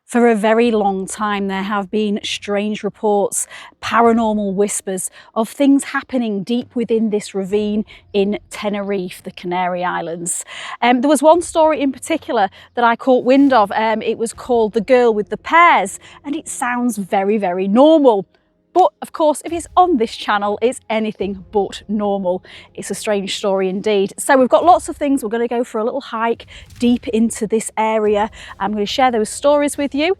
For a very long time, there have been strange reports, paranormal whispers of things happening deep within this ravine in Tenerife, the Canary Islands. There was one story in particular that I caught wind of. It was called The Girl with the Pears, and it sounds very, very normal. But of course, if it's on this channel, it's anything but normal. It's a strange story indeed. So we've got lots of things. We're going to go for a little hike deep into this area. I'm going to share those stories with you.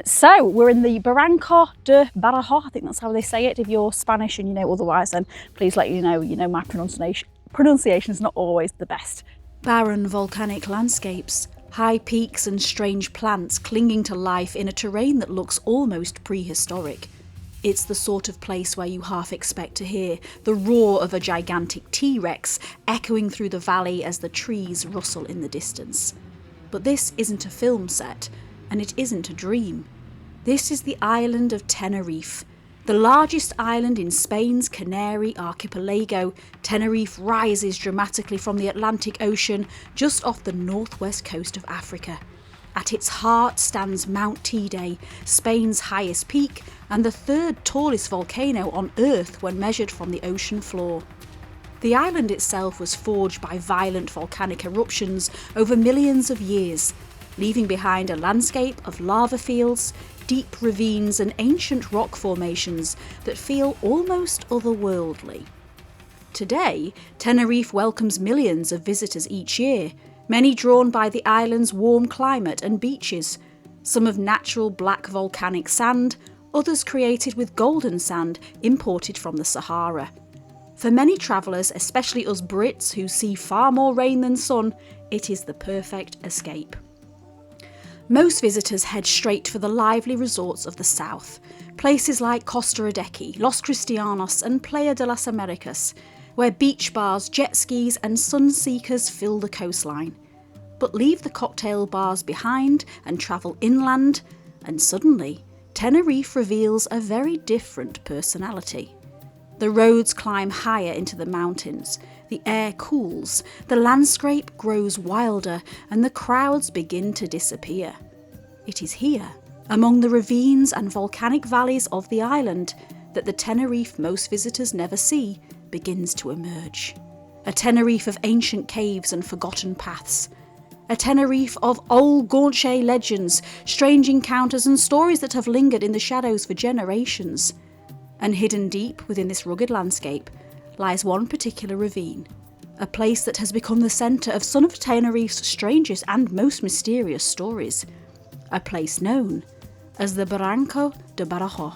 So we're in the Barranco de Badajoz. I think that's how they say it. If you're Spanish and you know otherwise, then please let you know my pronunciation is not always the best. Barren volcanic landscapes, high peaks and strange plants clinging to life in a terrain that looks almost prehistoric. It's the sort of place where you half expect to hear the roar of a gigantic T-Rex echoing through the valley as the trees rustle in the distance. But this isn't a film set, and it isn't a dream. This is the island of Tenerife. The largest island in Spain's Canary archipelago, Tenerife rises dramatically from the Atlantic Ocean just off the northwest coast of Africa. At its heart stands Mount Teide, Spain's highest peak and the third tallest volcano on Earth when measured from the ocean floor. The island itself was forged by violent volcanic eruptions over millions of years, leaving behind a landscape of lava fields, deep ravines and ancient rock formations that feel almost otherworldly. Today, Tenerife welcomes millions of visitors each year, many drawn by the island's warm climate and beaches, some of natural black volcanic sand, others created with golden sand imported from the Sahara. For many travellers, especially us Brits who see far more rain than sun, it is the perfect escape. Most visitors head straight for the lively resorts of the south, places like Costa Adeje, Los Cristianos and Playa de las Americas, where beach bars, jet skis and sunseekers fill the coastline. But leave the cocktail bars behind and travel inland, and suddenly Tenerife reveals a very different personality. The roads climb higher into the mountains, the air cools, the landscape grows wilder and the crowds begin to disappear. It is here, among the ravines and volcanic valleys of the island, that the Tenerife most visitors never see begins to emerge. A Tenerife of ancient caves and forgotten paths. A Tenerife of old Guanche legends, strange encounters and stories that have lingered in the shadows for generations. And hidden deep within this rugged landscape lies one particular ravine, a place that has become the centre of some of Tenerife's strangest and most mysterious stories. A place known as the Barranco de Badajoz.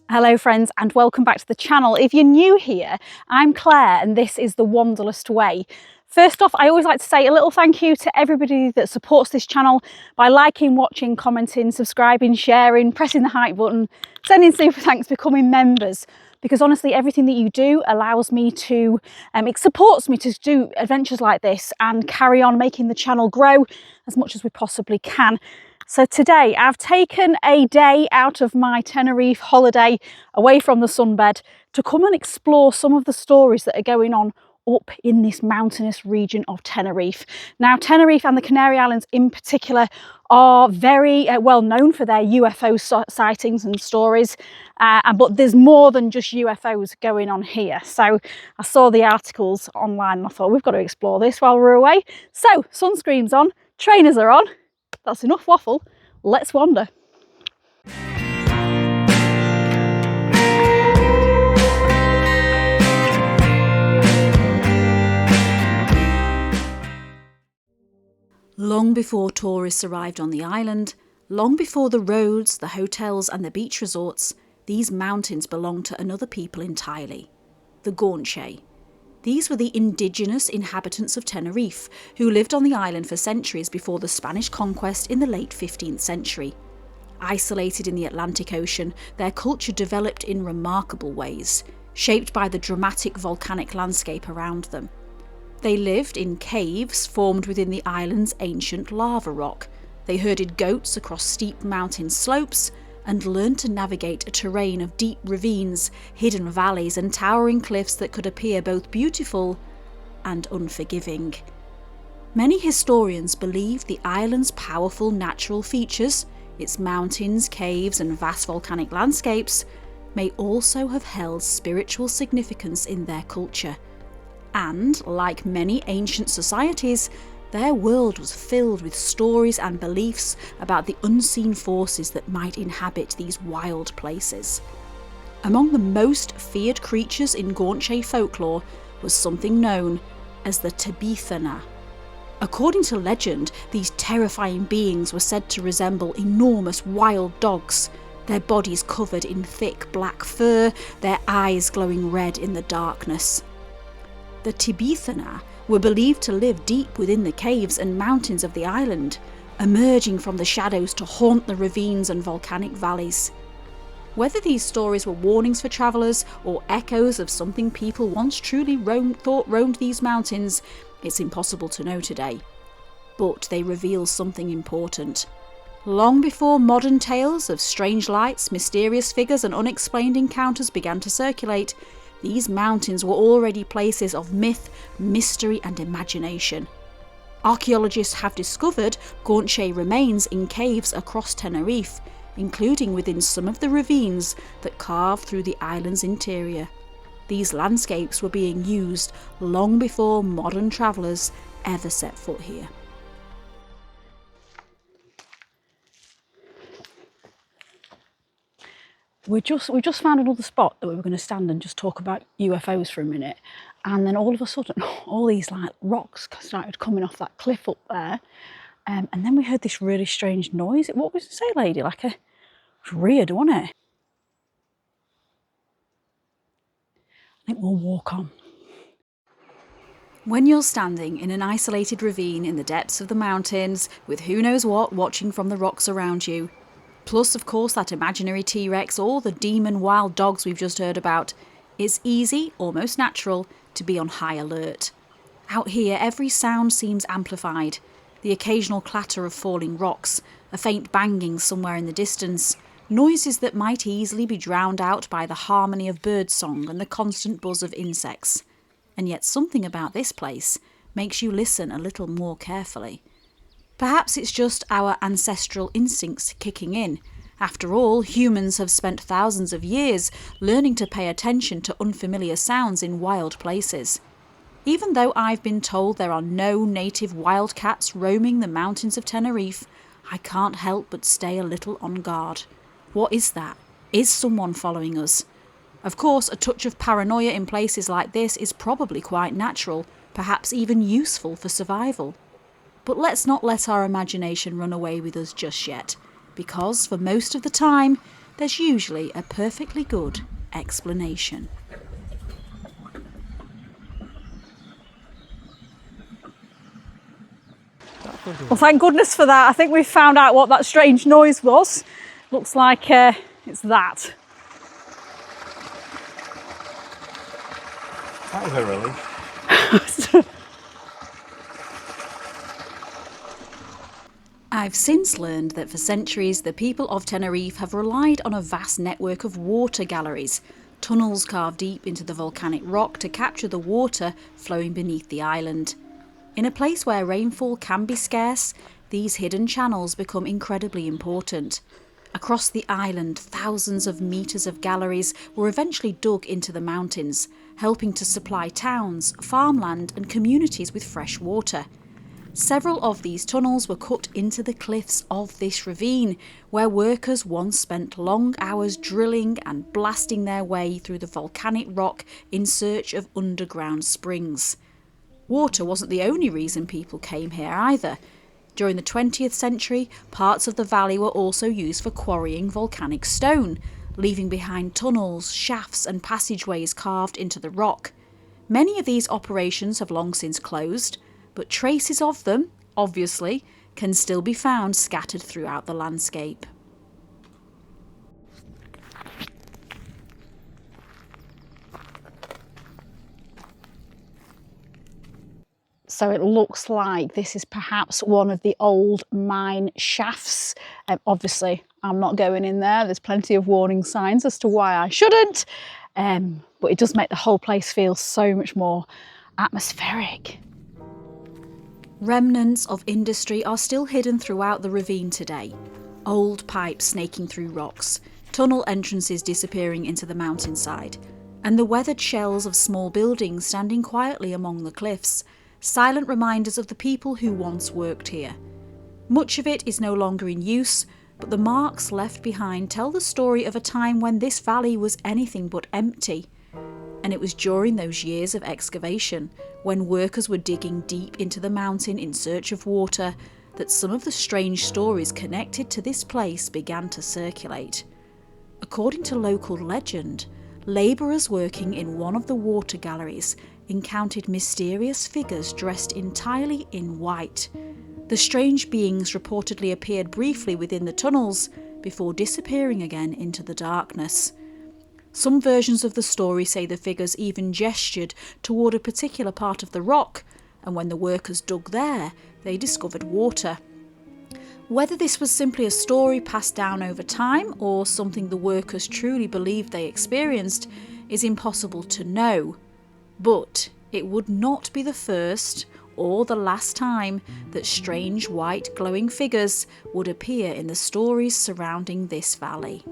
Hello friends and welcome back to the channel. If you're new here, I'm Claire and this is the Wanderlust Way. First off, I always like to say a little thank you to everybody that supports this channel by liking, watching, commenting, subscribing, sharing, pressing the hype button, sending super thanks, becoming members. Because honestly, everything that you do allows me to, it supports me to do adventures like this and carry on making the channel grow as much as we possibly can. So today I've taken a day out of my Tenerife holiday away from the sunbed to come and explore some of the stories that are going on up in this mountainous region of Tenerife. Now, Tenerife and the Canary Islands in particular are very well known for their UFO sightings and stories, but there's more than just UFOs going on here. So I saw the articles online and I thought we've got to explore this while we're away. So sunscreen's on, trainers are on, that's enough waffle, let's wander. Long before tourists arrived on the island, long before the roads, the hotels and the beach resorts, these mountains belonged to another people entirely, the Guanche. These were the indigenous inhabitants of Tenerife, who lived on the island for centuries before the Spanish conquest in the late 15th century. Isolated in the Atlantic Ocean, their culture developed in remarkable ways, shaped by the dramatic volcanic landscape around them. They lived in caves formed within the island's ancient lava rock. They herded goats across steep mountain slopes and learned to navigate a terrain of deep ravines, hidden valleys and towering cliffs that could appear both beautiful and unforgiving. Many historians believe the island's powerful natural features, its mountains, caves and vast volcanic landscapes, may also have held spiritual significance in their culture. And, like many ancient societies, their world was filled with stories and beliefs about the unseen forces that might inhabit these wild places. Among the most feared creatures in Guanche folklore was something known as the Tabithana. According to legend, these terrifying beings were said to resemble enormous wild dogs, their bodies covered in thick black fur, their eyes glowing red in the darkness. The Tabithana were believed to live deep within the caves and mountains of the island, emerging from the shadows to haunt the ravines and volcanic valleys. Whether these stories were warnings for travellers or echoes of something people once truly roamed these mountains, it's impossible to know today. But they reveal something important. Long before modern tales of strange lights, mysterious figures and unexplained encounters began to circulate, these mountains were already places of myth, mystery and imagination. Archaeologists have discovered Guanche remains in caves across Tenerife, including within some of the ravines that carve through the island's interior. These landscapes were being used long before modern travellers ever set foot here. We just found another spot that we were going to stand and just talk about UFOs for a minute, and then all of a sudden all these like rocks started coming off that cliff up there, and then we heard this really strange noise. What was it say, lady? It was weird, wasn't it? I think we'll walk on. When you're standing in an isolated ravine in the depths of the mountains, with who knows what watching from the rocks around you, plus of course that imaginary T-Rex or the demon wild dogs we've just heard about, it's easy, almost natural, to be on high alert. Out here, every sound seems amplified. The occasional clatter of falling rocks, a faint banging somewhere in the distance, noises that might easily be drowned out by the harmony of birdsong and the constant buzz of insects. And yet something about this place makes you listen a little more carefully. Perhaps it's just our ancestral instincts kicking in. After all, humans have spent thousands of years learning to pay attention to unfamiliar sounds in wild places. Even though I've been told there are no native wildcats roaming the mountains of Tenerife, I can't help but stay a little on guard. What is that? Is someone following us? Of course, a touch of paranoia in places like this is probably quite natural, perhaps even useful for survival. But let's not let our imagination run away with us just yet, because for most of the time, there's usually a perfectly good explanation. Well, thank goodness for that. I think we've found out what that strange noise was. Looks like it's that. That was a relief. I've since learned that for centuries the people of Tenerife have relied on a vast network of water galleries, tunnels carved deep into the volcanic rock to capture the water flowing beneath the island. In a place where rainfall can be scarce, these hidden channels become incredibly important. Across the island, thousands of metres of galleries were eventually dug into the mountains, helping to supply towns, farmland and communities with fresh water. Several of these tunnels were cut into the cliffs of this ravine, where workers once spent long hours drilling and blasting their way through the volcanic rock in search of underground springs. Water wasn't the only reason people came here either. During the 20th century, parts of the valley were also used for quarrying volcanic stone, leaving behind tunnels, shafts and passageways carved into the rock. Many of these operations have long since closed, but traces of them, obviously, can still be found scattered throughout the landscape. So it looks like this is perhaps one of the old mine shafts. Obviously, I'm not going in there. There's plenty of warning signs as to why I shouldn't. But it does make the whole place feel so much more atmospheric. Remnants of industry are still hidden throughout the ravine today. Old pipes snaking through rocks, tunnel entrances disappearing into the mountainside, and the weathered shells of small buildings standing quietly among the cliffs, silent reminders of the people who once worked here. Much of it is no longer in use, but the marks left behind tell the story of a time when this valley was anything but empty. And it was during those years of excavation, when workers were digging deep into the mountain in search of water, that some of the strange stories connected to this place began to circulate. According to local legend, labourers working in one of the water galleries encountered mysterious figures dressed entirely in white. The strange beings reportedly appeared briefly within the tunnels before disappearing again into the darkness. Some versions of the story say the figures even gestured toward a particular part of the rock, and when the workers dug there, they discovered water. Whether this was simply a story passed down over time or something the workers truly believed they experienced is impossible to know, but it would not be the first or the last time that strange white glowing figures would appear in the stories surrounding this valley.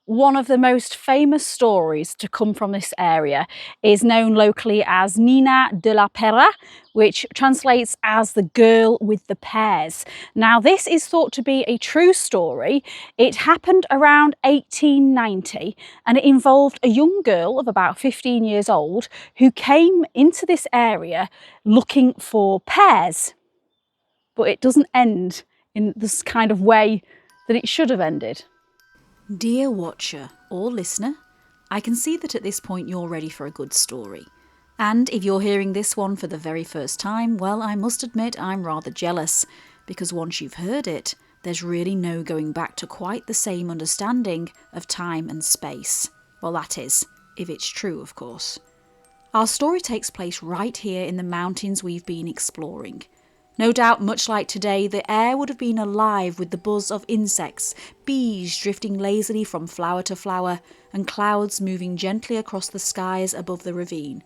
One of the most famous stories to come from this area is known locally as Nina de la Pera, which translates as the girl with the pears. Now, this is thought to be a true story. It happened around 1890 and it involved a young girl of about 15 years old who came into this area looking for pears. But it doesn't end in this kind of way that it should have ended. Dear watcher or listener, I can see that at this point you're ready for a good story. And if you're hearing this one for the very first time, well, I must admit I'm rather jealous, because once you've heard it, there's really no going back to quite the same understanding of time and space. Well, that is, if it's true, of course. Our story takes place right here in the mountains we've been exploring. No doubt, much like today, the air would have been alive with the buzz of insects, bees drifting lazily from flower to flower, and clouds moving gently across the skies above the ravine.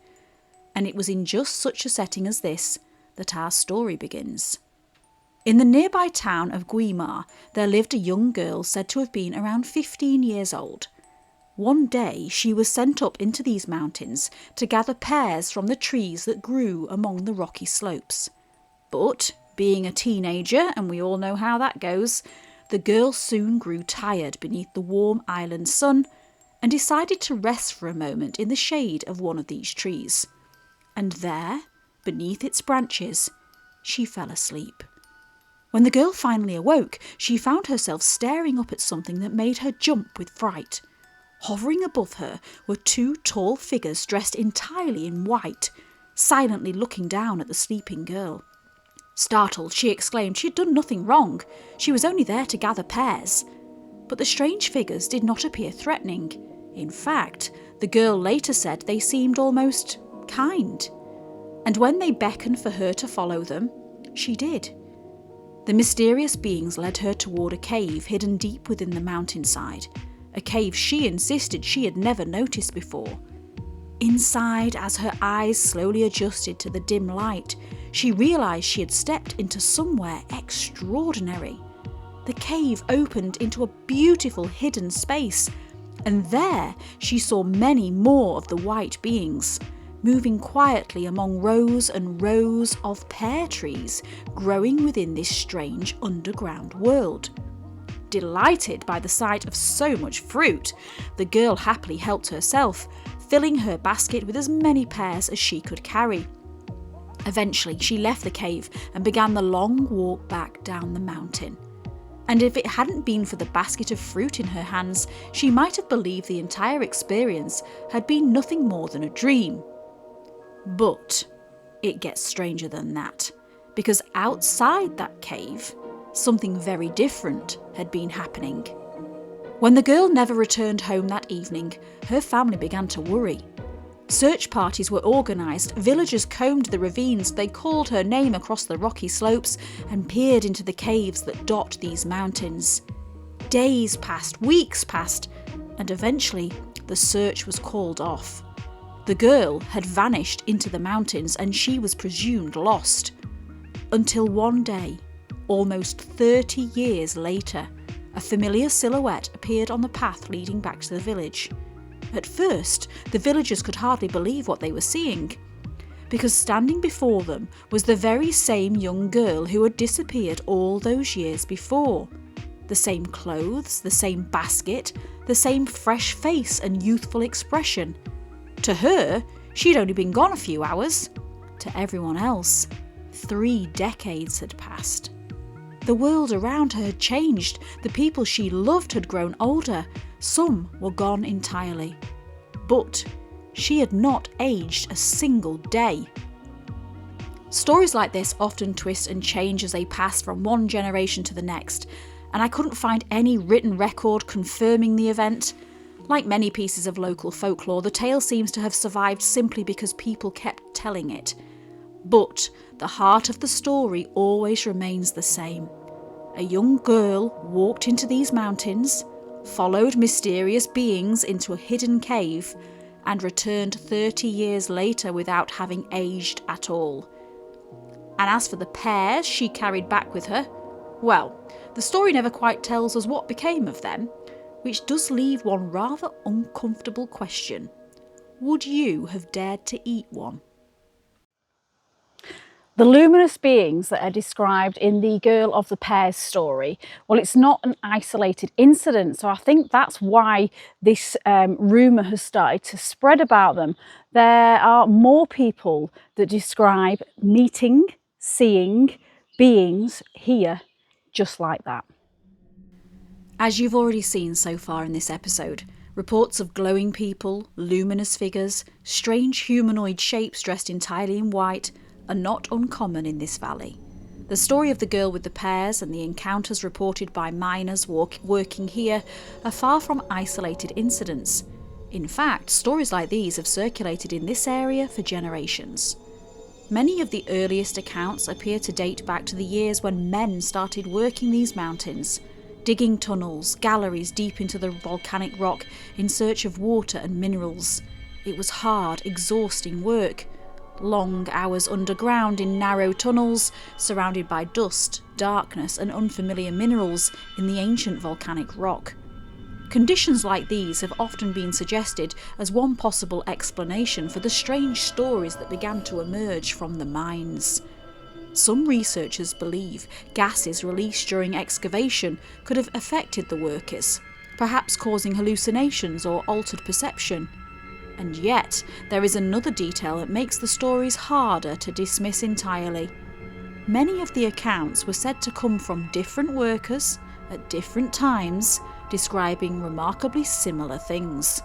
And it was in just such a setting as this that our story begins. In the nearby town of Guimar, there lived a young girl said to have been around 15 years old. One day she was sent up into these mountains to gather pears from the trees that grew among the rocky slopes. But, being a teenager, and we all know how that goes, the girl soon grew tired beneath the warm island sun and decided to rest for a moment in the shade of one of these trees. And there, beneath its branches, she fell asleep. When the girl finally awoke, she found herself staring up at something that made her jump with fright. Hovering above her were two tall figures dressed entirely in white, silently looking down at the sleeping girl. Startled, she exclaimed she had done nothing wrong. She was only there to gather pears. But the strange figures did not appear threatening. In fact, the girl later said they seemed almost kind. And when they beckoned for her to follow them, she did. The mysterious beings led her toward a cave hidden deep within the mountainside, a cave she insisted she had never noticed before. Inside, as her eyes slowly adjusted to the dim light, she realised she had stepped into somewhere extraordinary. The cave opened into a beautiful hidden space, and there she saw many more of the white beings, moving quietly among rows and rows of pear trees growing within this strange underground world. Delighted by the sight of so much fruit, the girl happily helped herself, filling her basket with as many pears as she could carry. Eventually, she left the cave and began the long walk back down the mountain. And if it hadn't been for the basket of fruit in her hands, she might have believed the entire experience had been nothing more than a dream. But it gets stranger than that, because outside that cave, something very different had been happening. When the girl never returned home that evening, her family began to worry. Search parties were organised, villagers combed the ravines, they called her name across the rocky slopes and peered into the caves that dot these mountains. Days passed, weeks passed, and eventually the search was called off. The girl had vanished into the mountains and she was presumed lost. Until one day, almost 30 years later, a familiar silhouette appeared on the path leading back to the village. At first, the villagers could hardly believe what they were seeing, because standing before them was the very same young girl who had disappeared all those years before. The same clothes, the same basket, the same fresh face and youthful expression. To her, she'd only been gone a few hours. To everyone else, 3 decades had passed. The world around her had changed. The people she loved had grown older. Some were gone entirely. But she had not aged a single day. Stories like this often twist and change as they pass from one generation to the next, and I couldn't find any written record confirming the event. Like many pieces of local folklore, the tale seems to have survived simply because people kept telling it. But the heart of the story always remains the same. A young girl walked into these mountains, followed mysterious beings into a hidden cave, and returned 30 years later without having aged at all. And as for the pears she carried back with her, well, the story never quite tells us what became of them, which does leave one rather uncomfortable question. Would you have dared to eat one? The luminous beings that are described in the Girl of the Pears story, well, it's not an isolated incident, so I think that's why this rumour has started to spread about them. There are more people that describe meeting, seeing beings here just like that. As you've already seen so far in this episode, reports of glowing people, luminous figures, strange humanoid shapes dressed entirely in white are not uncommon in this valley. The story of the girl with the pears and the encounters reported by miners working here are far from isolated incidents. In fact, stories like these have circulated in this area for generations. Many of the earliest accounts appear to date back to the years when men started working these mountains, digging tunnels, galleries deep into the volcanic rock in search of water and minerals. It was hard, exhausting work. Long hours underground in narrow tunnels, surrounded by dust, darkness and unfamiliar minerals in the ancient volcanic rock. Conditions like these have often been suggested as one possible explanation for the strange stories that began to emerge from the mines. Some researchers believe gases released during excavation could have affected the workers, perhaps causing hallucinations or altered perception. And yet, there is another detail that makes the stories harder to dismiss entirely. Many of the accounts were said to come from different workers at different times, describing remarkably similar things.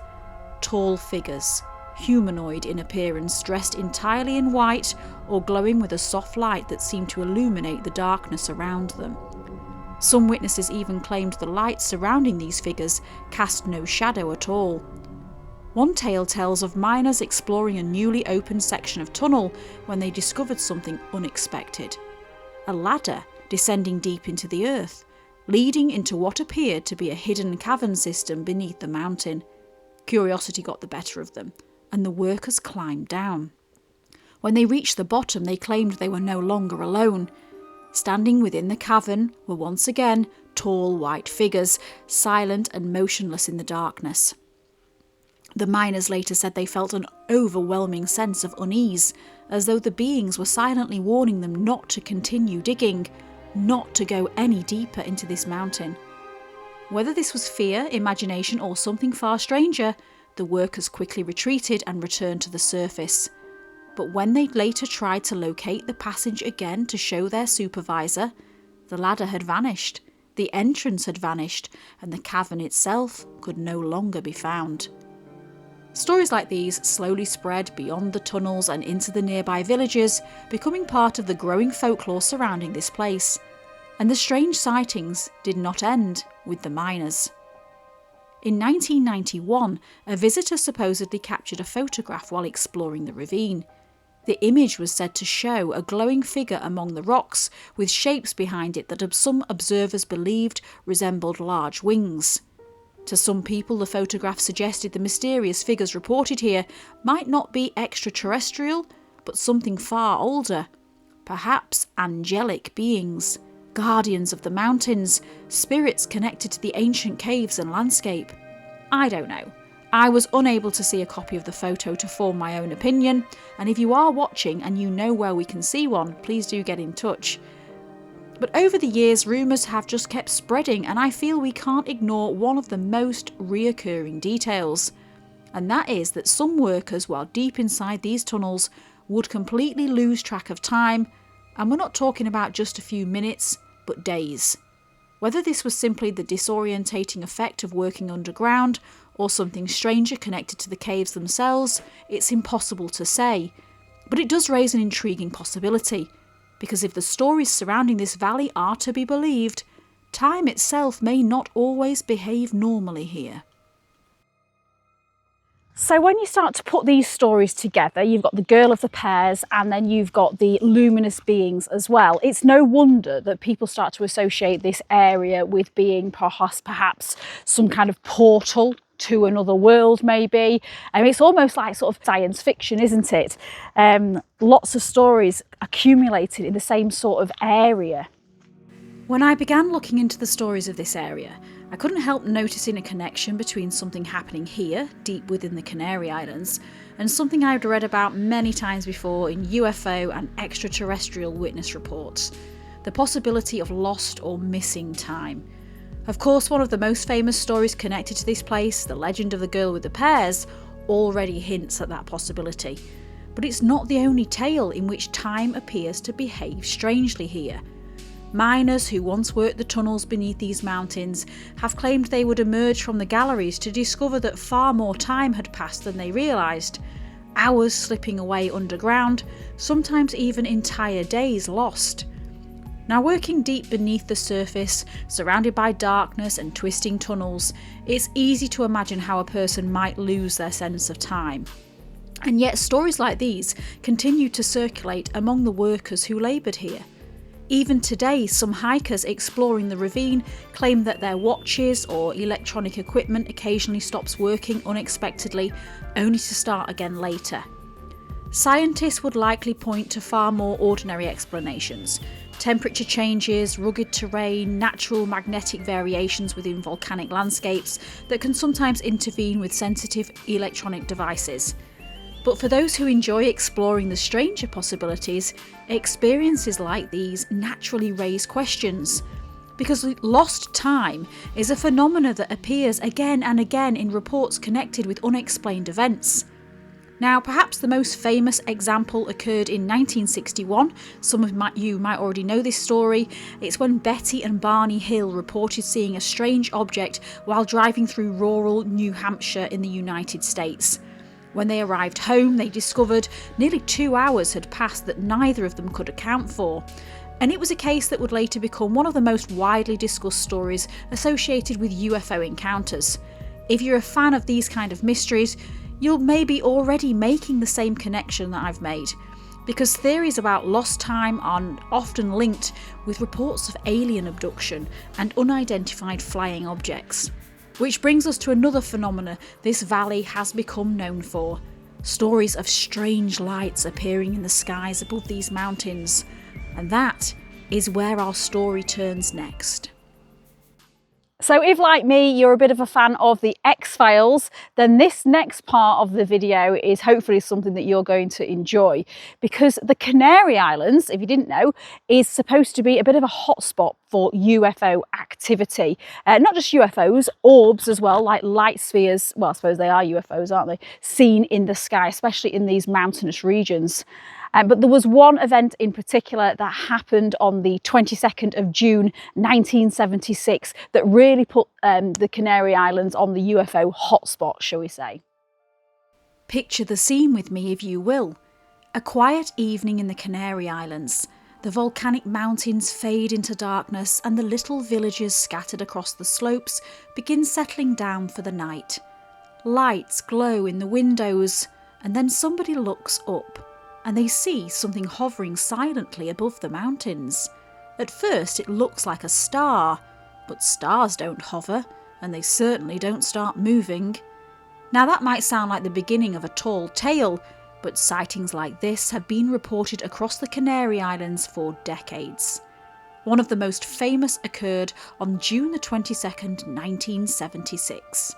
Tall figures, humanoid in appearance, dressed entirely in white or glowing with a soft light that seemed to illuminate the darkness around them. Some witnesses even claimed the light surrounding these figures cast no shadow at all. One tale tells of miners exploring a newly opened section of tunnel when they discovered something unexpected. A ladder descending deep into the earth, leading into what appeared to be a hidden cavern system beneath the mountain. Curiosity got the better of them, and the workers climbed down. When they reached the bottom, they claimed they were no longer alone. Standing within the cavern were once again tall white figures, silent and motionless in the darkness. The miners later said they felt an overwhelming sense of unease, as though the beings were silently warning them not to continue digging, not to go any deeper into this mountain. Whether this was fear, imagination, or something far stranger, the workers quickly retreated and returned to the surface. But when they later tried to locate the passage again to show their supervisor, the ladder had vanished, the entrance had vanished, and the cavern itself could no longer be found. Stories like these slowly spread beyond the tunnels and into the nearby villages, becoming part of the growing folklore surrounding this place. And the strange sightings did not end with the miners. In 1991, a visitor supposedly captured a photograph while exploring the ravine. The image was said to show a glowing figure among the rocks, with shapes behind it that some observers believed resembled large wings. To some people, the photograph suggested the mysterious figures reported here might not be extraterrestrial, but something far older. Perhaps angelic beings, guardians of the mountains, spirits connected to the ancient caves and landscape. I don't know. I was unable to see a copy of the photo to form my own opinion, and if you are watching and you know where we can see one, please do get in touch. But over the years, rumours have just kept spreading, and I feel we can't ignore one of the most reoccurring details. And that is that some workers, while deep inside these tunnels, would completely lose track of time, and we're not talking about just a few minutes, but days. Whether this was simply the disorientating effect of working underground, or something stranger connected to the caves themselves, it's impossible to say. But it does raise an intriguing possibility, because if the stories surrounding this valley are to be believed, time itself may not always behave normally here. So when you start to put these stories together, you've got the girl of the Pears and then you've got the luminous beings as well. It's no wonder that people start to associate this area with being perhaps some kind of portal to another world, maybe. It's almost like sort of science fiction, isn't it? Lots of stories accumulated in the same sort of area. When I began looking into the stories of this area, I couldn't help noticing a connection between something happening here, deep within the Canary Islands, and something I'd read about many times before in UFO and extraterrestrial witness reports: the possibility of lost or missing time. Of course, one of the most famous stories connected to this place, the legend of the girl with the pears, already hints at that possibility. But it's not the only tale in which time appears to behave strangely here. Miners who once worked the tunnels beneath these mountains have claimed they would emerge from the galleries to discover that far more time had passed than they realised. Hours slipping away underground, sometimes even entire days lost. Now, working deep beneath the surface, surrounded by darkness and twisting tunnels, it's easy to imagine how a person might lose their sense of time. And yet stories like these continue to circulate among the workers who laboured here. Even today, some hikers exploring the ravine claim that their watches or electronic equipment occasionally stops working unexpectedly, only to start again later. Scientists would likely point to far more ordinary explanations: temperature changes, rugged terrain, natural magnetic variations within volcanic landscapes that can sometimes intervene with sensitive electronic devices. But for those who enjoy exploring the stranger possibilities, experiences like these naturally raise questions. Because lost time is a phenomenon that appears again and again in reports connected with unexplained events. Now, perhaps the most famous example occurred in 1961. Some of you might already know this story. It's when Betty and Barney Hill reported seeing a strange object while driving through rural New Hampshire in the United States. When they arrived home, they discovered nearly 2 hours had passed that neither of them could account for. And it was a case that would later become one of the most widely discussed stories associated with UFO encounters. If you're a fan of these kind of mysteries, you'll maybe already making the same connection that I've made, because theories about lost time are often linked with reports of alien abduction and unidentified flying objects. Which brings us to another phenomena this valley has become known for: stories of strange lights appearing in the skies above these mountains. And that is where our story turns next. So if, like me, you're a bit of a fan of the X-Files, then this next part of the video is hopefully something that you're going to enjoy, because the Canary Islands, if you didn't know, is supposed to be a bit of a hotspot for UFO activity. Not just UFOs, orbs as well, like light spheres, well, I suppose they are UFOs, aren't they, seen in the sky, especially in these mountainous regions. But there was one event in particular that happened on the 22nd of June 1976 that really put the Canary Islands on the UFO hotspot, shall we say. Picture the scene with me if you will. A quiet evening in the Canary Islands. The volcanic mountains fade into darkness and the little villages scattered across the slopes begin settling down for the night. Lights glow in the windows, and then somebody looks up and they see something hovering silently above the mountains. At first it looks like a star, but stars don't hover, and they certainly don't start moving. Now that might sound like the beginning of a tall tale, but sightings like this have been reported across the Canary Islands for decades. One of the most famous occurred on June the 22nd, 1976.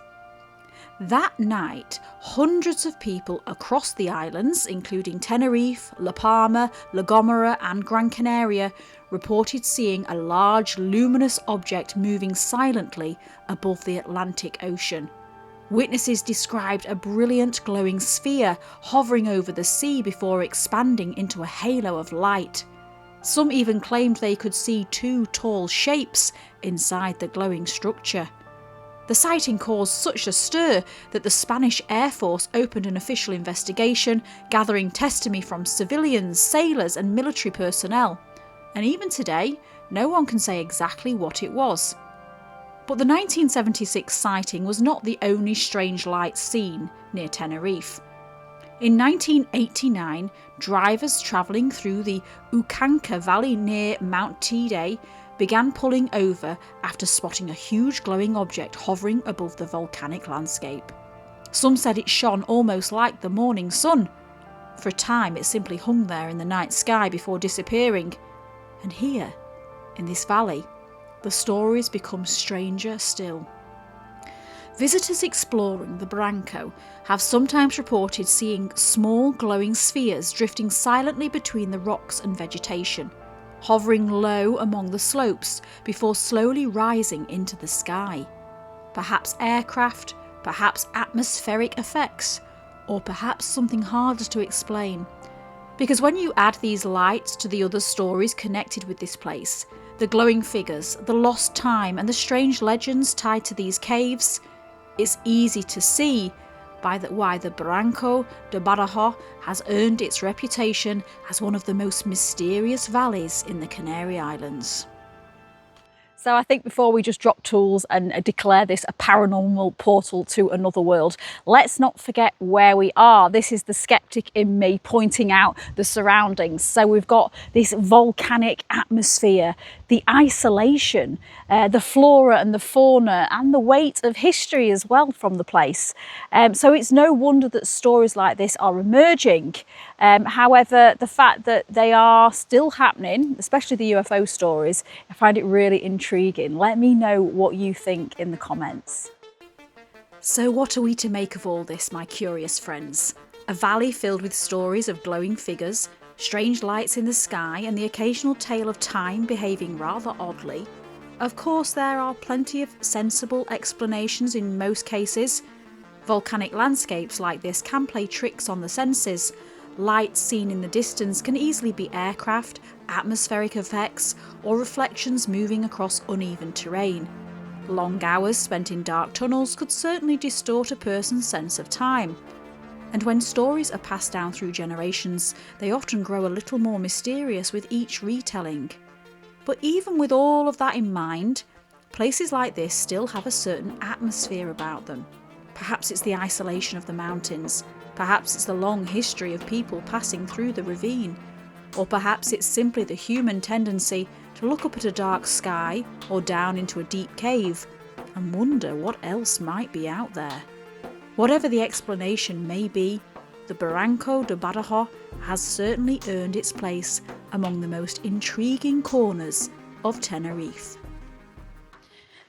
That night, hundreds of people across the islands, including Tenerife, La Palma, La Gomera and Gran Canaria, reported seeing a large luminous object moving silently above the Atlantic Ocean. Witnesses described a brilliant glowing sphere hovering over the sea before expanding into a halo of light. Some even claimed they could see two tall shapes inside the glowing structure. The sighting caused such a stir that the Spanish Air Force opened an official investigation, gathering testimony from civilians, sailors and military personnel. And even today, no one can say exactly what it was. But the 1976 sighting was not the only strange light seen near Tenerife. In 1989, drivers travelling through the Ucanca Valley near Mount Teide began pulling over after spotting a huge glowing object hovering above the volcanic landscape. Some said it shone almost like the morning sun. For a time, it simply hung there in the night sky before disappearing. And here, in this valley, the stories become stranger still. Visitors exploring the Barranco have sometimes reported seeing small glowing spheres drifting silently between the rocks and vegetation, hovering low among the slopes before slowly rising into the sky. Perhaps aircraft, perhaps atmospheric effects, or perhaps something harder to explain. Because when you add these lights to the other stories connected with this place, the glowing figures, the lost time and the strange legends tied to these caves, it's easy to see why the Barranco de Badajoz has earned its reputation as one of the most mysterious valleys in the Canary Islands. So I think before we just drop tools and declare this a paranormal portal to another world, let's not forget where we are. This is the skeptic in me pointing out the surroundings. So we've got this volcanic atmosphere, the isolation, the flora and the fauna, and the weight of history as well from the place. So it's no wonder that stories like this are emerging. However, the fact that they are still happening, especially the UFO stories, I find it really intriguing. Let me know what you think in the comments. So what are we to make of all this, my curious friends? A valley filled with stories of glowing figures, strange lights in the sky, and the occasional tale of time behaving rather oddly. Of course, there are plenty of sensible explanations in most cases. Volcanic landscapes like this can play tricks on the senses. Lights seen in the distance can easily be aircraft, atmospheric effects, or reflections moving across uneven terrain. Long hours spent in dark tunnels could certainly distort a person's sense of time. And when stories are passed down through generations, they often grow a little more mysterious with each retelling. But even with all of that in mind, places like this still have a certain atmosphere about them. Perhaps it's the isolation of the mountains. Perhaps it's the long history of people passing through the ravine. Or perhaps it's simply the human tendency to look up at a dark sky or down into a deep cave and wonder what else might be out there. Whatever the explanation may be, the Barranco de Badajoz has certainly earned its place among the most intriguing corners of Tenerife.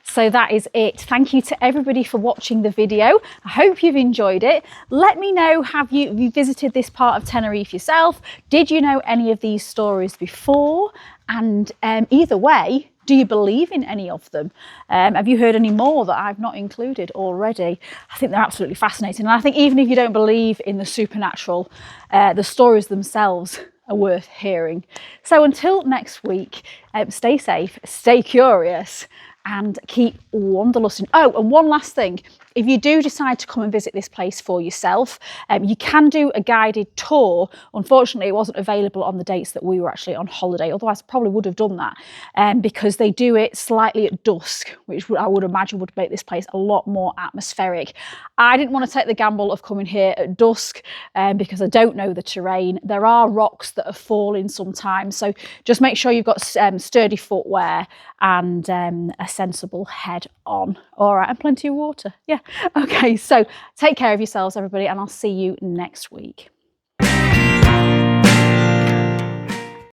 So that is it. Thank you to everybody for watching the video. I hope you've enjoyed it. Let me know, have you visited this part of Tenerife yourself? Did you know any of these stories before? And either way, do you believe in any of them? Have you heard any more that I've not included already? I think they're absolutely fascinating. And I think even if you don't believe in the supernatural, the stories themselves are worth hearing. So until next week, stay safe, stay curious, and keep wanderlusting. Oh, and one last thing. If you do decide to come and visit this place for yourself, you can do a guided tour. Unfortunately, it wasn't available on the dates that we were actually on holiday. Otherwise, I probably would have done that because they do it slightly at dusk, which I would imagine would make this place a lot more atmospheric. I didn't want to take the gamble of coming here at dusk because I don't know the terrain. There are rocks that are falling sometimes. So just make sure you've got sturdy footwear and a sensible head on. All right, and plenty of water. Yeah. Okay, so take care of yourselves, everybody, and I'll see you next week.